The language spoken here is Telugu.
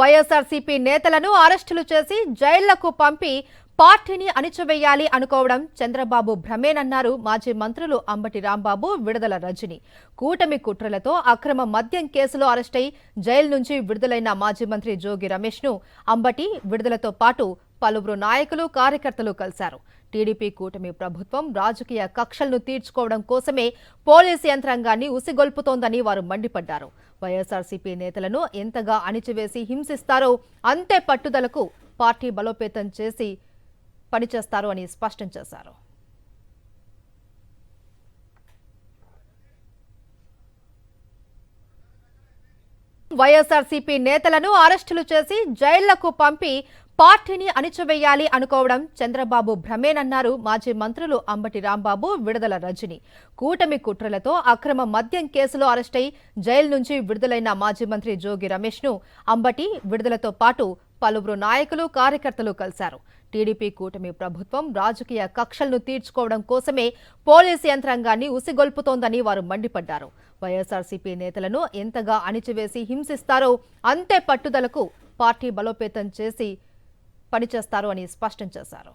వైఎస్ఆర్సీపీ నేతలను అరెస్టులు చేసి జైళ్లకు పంపి పార్టీని అణిచివేయాలి అనుకోవడం చంద్రబాబు భ్రమేనన్నారు మాజీ మంత్రులు అంబటి రాంబాబు, విడుదల రజని. కూటమి కుట్రలతో అక్రమ మద్యం కేసులో అరెస్టై జైలు నుంచి విడుదలైన మాజీ మంత్రి జోగి రమేష్ ను అంబటి, విడుదలతో పాటు పలువురు నాయకులు, కార్యకర్తలు కలిశారు. టీడీపీ కూటమి ప్రభుత్వం రాజకీయ కక్షలను తీర్చుకోవడం కోసమే పోలీసు యంత్రాంగాన్ని ఉసిగొల్పుతోందని వారు మండిపడ్డారు. వైఎస్ఆర్సీపీ నేతలను ఎంతగా అణిచివేసి హింసిస్తారో అంతే పట్టుదలకు పార్టీ బలోపేతం చేసి పనిచేస్తారు అని స్పష్టం చేశారు. వైఎస్ఆర్సీపీ నేతలను అరెస్టులు చేసి జైళ్లకు పంపి పార్టీని అణిచివేయాలి అనుకోవడం చంద్రబాబు భ్రమేనన్నారు మాజీ మంత్రులు అంబటి రాంబాబు, విడుదల రజని. కూటమి కుట్రలతో అక్రమ మద్యం కేసులో అరెస్టై జైలు నుంచి విడుదలైన మాజీ మంత్రి జోగి రమేష్ ను అంబటి, విడుదలతో పాటు పలువురు నాయకులు, కార్యకర్తలు కలిశారు. టీడీపీ కూటమి ప్రభుత్వం రాజకీయ కక్షలను తీర్చుకోవడం కోసమే పోలీసు యంత్రాంగాన్ని ఉసిగొల్పుతోందని వారు మండిపడ్డారు. వైఎస్ఆర్సీపీ నేతలను ఎంతగా అణిచివేసి హింసిస్తారో అంతే పట్టుదలకు పార్టీ బలోపేతం చేసి పనిచేస్తారు అని స్పష్టం చేశారు.